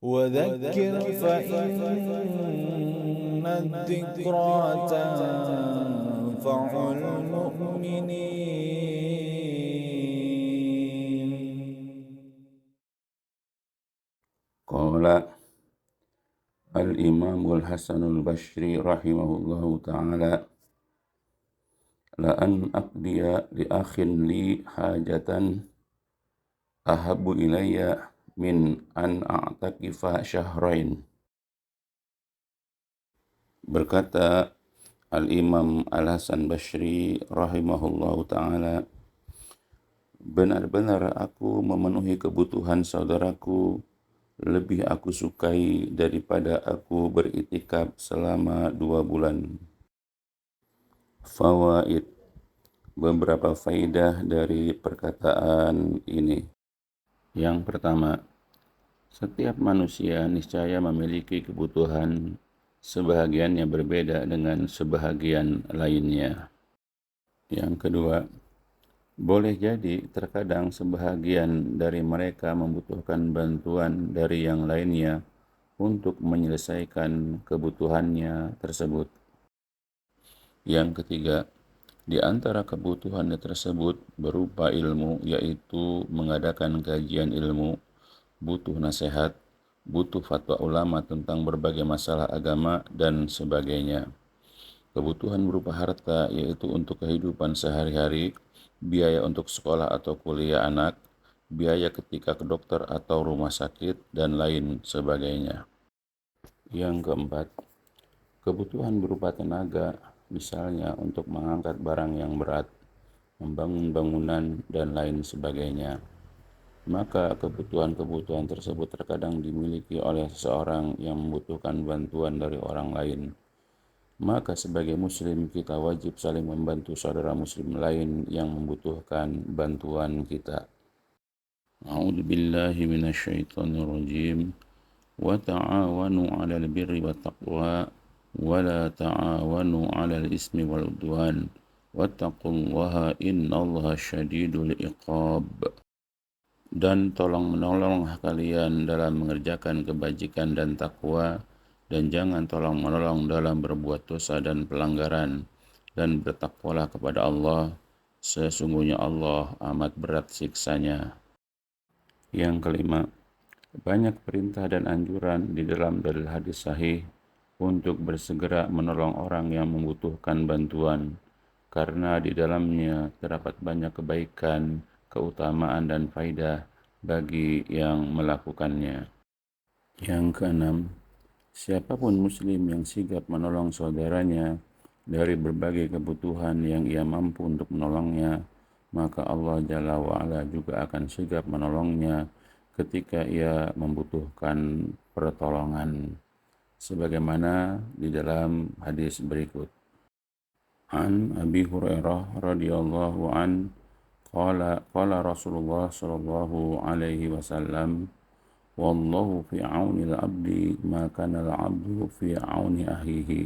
وذكر فإن الذكرى تنفع المؤمنين. قال الإمام الحسن البصري رحمه الله تعالى: لأن أقضي لأخ لي حاجة أحب إلي من أن أعتكف شهرين. Berkata Al-Imam Al-Hasan Basri rahimahullahu ta'ala, benar-benar aku memenuhi kebutuhan saudaraku lebih aku sukai daripada aku beriktikaf selama 2 bulan. Fawaid, beberapa faidah dari perkataan ini. Yang pertama, setiap manusia niscaya memiliki kebutuhan, sebahagiannya berbeda dengan sebahagian lainnya. Yang kedua, boleh jadi terkadang sebahagian dari mereka membutuhkan bantuan dari yang lainnya untuk menyelesaikan kebutuhannya tersebut. Yang ketiga, di antara kebutuhannya tersebut berupa ilmu, yaitu mengadakan kajian ilmu, butuh nasihat, butuh fatwa ulama tentang berbagai masalah agama, dan sebagainya. Kebutuhan berupa harta, yaitu untuk kehidupan sehari-hari, biaya untuk sekolah atau kuliah anak, biaya ketika ke dokter atau rumah sakit, dan lain sebagainya. Yang keempat, kebutuhan berupa tenaga, misalnya untuk mengangkat barang yang berat, membangun bangunan, dan lain sebagainya. Maka kebutuhan-kebutuhan tersebut terkadang dimiliki oleh seseorang yang membutuhkan bantuan dari orang lain. Maka sebagai muslim kita wajib saling membantu saudara muslim lain yang membutuhkan bantuan kita. A'udzubillahi minasyaitonirrajim. Wa ta'awanu 'alal birri wat taqwa wa la ta'awanu 'alal ismi wal 'udwan. Wattaqullaha innallaha syadidul iqab. Dan tolong-menolong kalian dalam mengerjakan kebajikan dan takwa, dan jangan tolong-menolong dalam berbuat dosa dan pelanggaran, dan bertakwalah kepada Allah, sesungguhnya Allah amat berat siksanya. Yang kelima, banyak perintah dan anjuran di dalam dalil hadis sahih untuk bersegera menolong orang yang membutuhkan bantuan, karena di dalamnya terdapat banyak kebaikan, keutamaan, dan faidah bagi yang melakukannya. Yang keenam, siapapun muslim yang sigap menolong saudaranya dari berbagai kebutuhan yang ia mampu untuk menolongnya, maka Allah Jalla wa'ala juga akan sigap menolongnya ketika ia membutuhkan pertolongan, sebagaimana di dalam hadis berikut. An Abi Hurairah radhiyallahu an qala Rasulullah sallallahu alaihi wasallam, wallahu fi auni al-abdi ma kana al-abdu fi auni akhihi.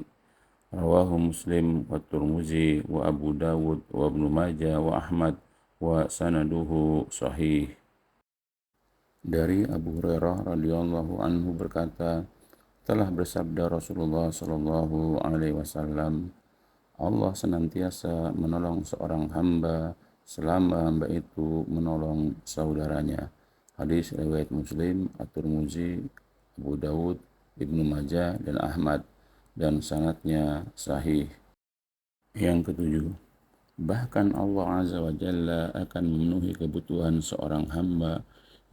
Rawahu Muslim wa Tirmidzi wa Abu Dawud wa Ibnu Majah wa Ahmad wa sanaduhu sahih. Dari Abu Hurairah radhiyallahu anhu berkata, telah bersabda Rasulullah sallallahu alaihi wasallam, Allah senantiasa menolong seorang hamba selama hamba itu menolong saudaranya. Hadis riwayat Muslim, At-Tirmidzi, Abu Dawud, Ibnu Majah, dan Ahmad, dan sanadnya sahih. Yang ketujuh, bahkan Allah Azza wa Jalla akan memenuhi kebutuhan seorang hamba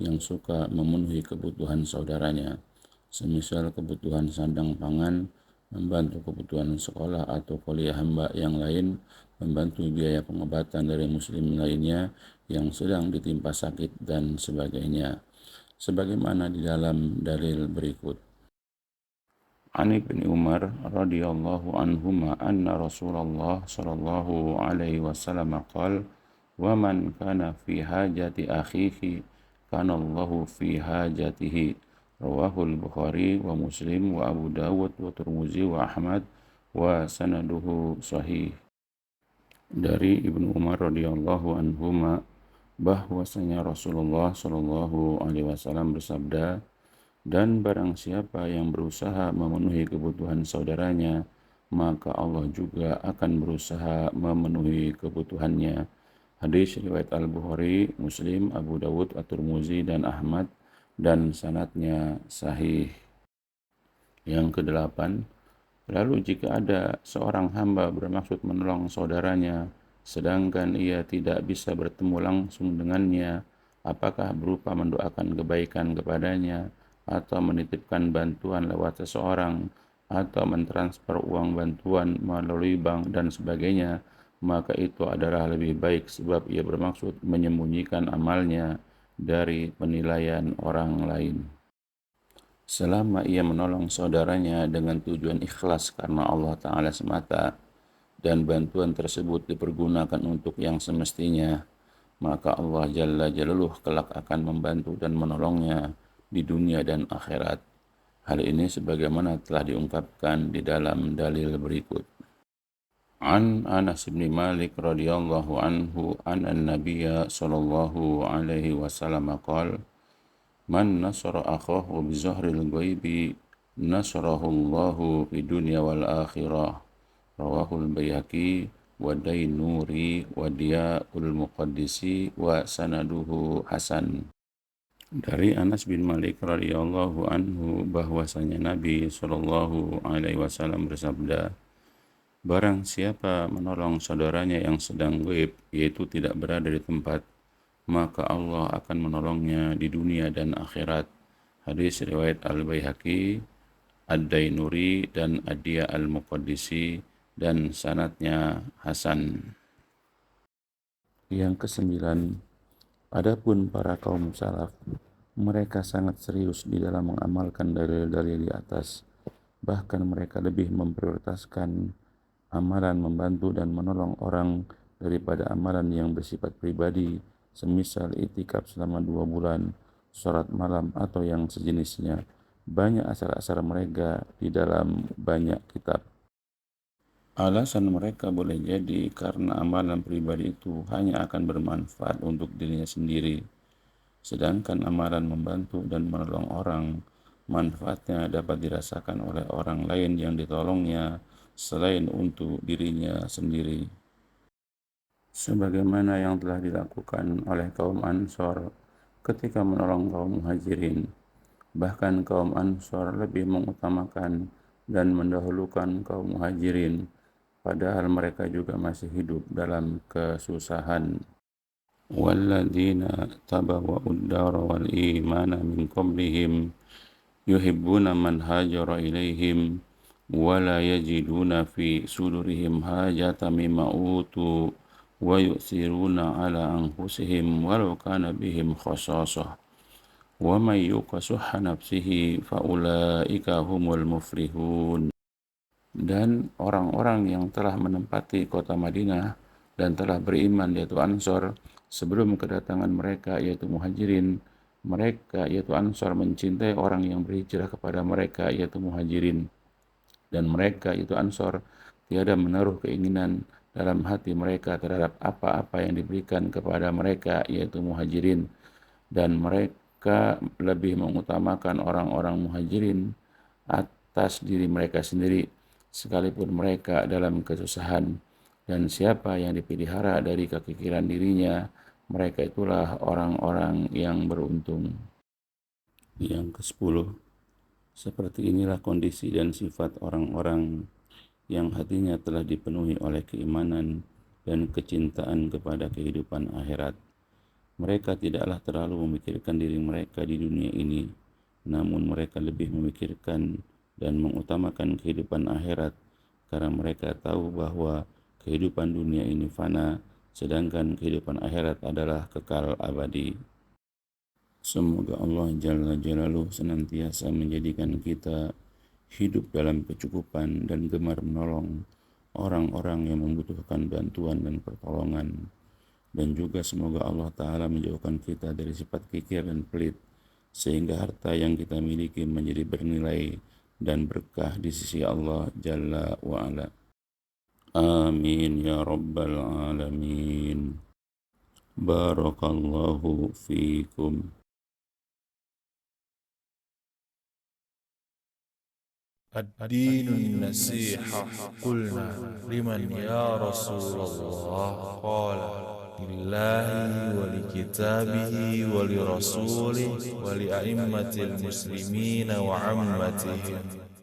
yang suka memenuhi kebutuhan saudaranya, semisal kebutuhan sandang pangan, membantu kebutuhan sekolah atau kuliah hamba yang lain, membantu biaya pengobatan dari muslim lainnya yang sedang ditimpa sakit, dan sebagainya, sebagaimana di dalam dalil berikut. An Ibnu Umar radhiyallahu anhuma anna Rasulullah sallallahu alaihi wasallam qala, wa man kana fi hajati akhihi kana Allahu fi hajatihi. Rawahul Bukhari wa Muslim wa Abu Dawud wa Tirmidzi wa Ahmad wa sanaduhu sahih. Dari Ibnu Umar radhiyallahu anhuma bahwasanya Rasulullah sallallahu alaihi wasallam bersabda, Dan barang siapa yang berusaha memenuhi kebutuhan saudaranya, maka Allah juga akan berusaha memenuhi kebutuhannya. Hadis riwayat Al-Bukhari, Muslim, Abu Dawud, At-Tirmidzi, dan Ahmad, dan sanadnya sahih. Yang kedelapan, lalu jika ada seorang hamba bermaksud menolong saudaranya, sedangkan ia tidak bisa bertemu langsung dengannya, apakah berupa mendoakan kebaikan kepadanya, atau menitipkan bantuan lewat seseorang, atau mentransfer uang bantuan melalui bank dan sebagainya, maka itu adalah lebih baik sebab ia bermaksud menyembunyikan amalnya dari penilaian orang lain. Selama ia menolong saudaranya dengan tujuan ikhlas karena Allah Ta'ala semata, dan bantuan tersebut dipergunakan untuk yang semestinya, maka Allah Jalla Jalaluh kelak akan membantu dan menolongnya di dunia dan akhirat. Hal ini sebagaimana telah diungkapkan di dalam dalil berikut. An Anas bin Malik radhiyallahu anhu an an-nabiyya sallallahu alaihi wasallam qala Man nasara akhahu bi zahril ghaibi nasarahu Allahu fi dunya wal akhirah. Rawahul Baihaqi wa Dainuri wa Diyaul Muqaddisi wa sanaduhu hasan. Dari Anas bin Malik radhiyallahu anhu bahwasanya Nabi sallallahu alaihi wasallam bersabda, barang siapa menolong saudaranya yang sedang gaib, yaitu tidak berada di tempat, maka Allah akan menolongnya di dunia dan akhirat. Hadis riwayat Al-Baihaqi, Ad-Dainuri, dan Ad-Diya Al-Muqaddisi, dan sanadnya hasan. Yang kesembilan, adapun para kaum salaf, mereka sangat serius di dalam mengamalkan dalil-dalil di atas. Bahkan mereka lebih memprioritaskan amalan membantu dan menolong orang daripada amalan yang bersifat pribadi, semisal itikaf selama 2 bulan, sholat malam, atau yang sejenisnya. Banyak asar-asar mereka di dalam banyak kitab. Alasan mereka boleh jadi karena amalan pribadi itu hanya akan bermanfaat untuk dirinya sendiri, sedangkan amalan membantu dan menolong orang, manfaatnya dapat dirasakan oleh orang lain yang ditolongnya selain untuk dirinya sendiri. Sebagaimana yang telah dilakukan oleh kaum Ansor ketika menolong kaum Muhajirin. Bahkan kaum Ansor lebih mengutamakan dan mendahulukan kaum Muhajirin, padahal mereka juga masih hidup dalam kesusahan. Walladzina tabawwa'ud dara wal imana min qablihim yuhibbuna man hajara ilaihim wa la yajiduna fi sudurihim hajatan mimma utu wa yu'thiruna ala anfusihim walau kana bihim khasasah wa may yuqa shuhha nafsihi fa ulaika humul muflihun. Dan orang-orang yang telah menempati kota Madinah dan telah beriman yaitu Ansor sebelum kedatangan mereka yaitu Muhajirin, mereka yaitu Ansor mencintai orang yang berhijrah kepada mereka yaitu Muhajirin, dan mereka yaitu Ansor tiada menaruh keinginan dalam hati mereka terhadap apa-apa yang diberikan kepada mereka yaitu Muhajirin, dan mereka lebih mengutamakan orang-orang Muhajirin atas diri mereka sendiri sekalipun mereka dalam kesusahan. Dan siapa yang dipelihara dari kekikiran dirinya, mereka itulah orang-orang yang beruntung. Yang ke-10, seperti inilah kondisi dan sifat orang-orang yang hatinya telah dipenuhi oleh keimanan dan kecintaan kepada kehidupan akhirat. Mereka tidaklah terlalu memikirkan diri mereka di dunia ini, namun mereka lebih memikirkan dan mengutamakan kehidupan akhirat, karena mereka tahu bahwa kehidupan dunia ini fana, sedangkan kehidupan akhirat adalah kekal abadi. Semoga Allah Jalla Jalaluh senantiasa menjadikan kita hidup dalam kecukupan dan gemar menolong orang-orang yang membutuhkan bantuan dan pertolongan. Dan juga semoga Allah Ta'ala menjauhkan kita dari sifat kikir dan pelit, sehingga harta yang kita miliki menjadi bernilai dan berkah di sisi Allah Jalla wa'ala. Amin ya Rabbal Alamin. Barakallahu fiikum. ad-dinun nasihah. Qulna liman ya Rasulullah? Qala lillahi wa li kitabihi wa li rasulih wa li a'immatil muslimina wa ammatihim.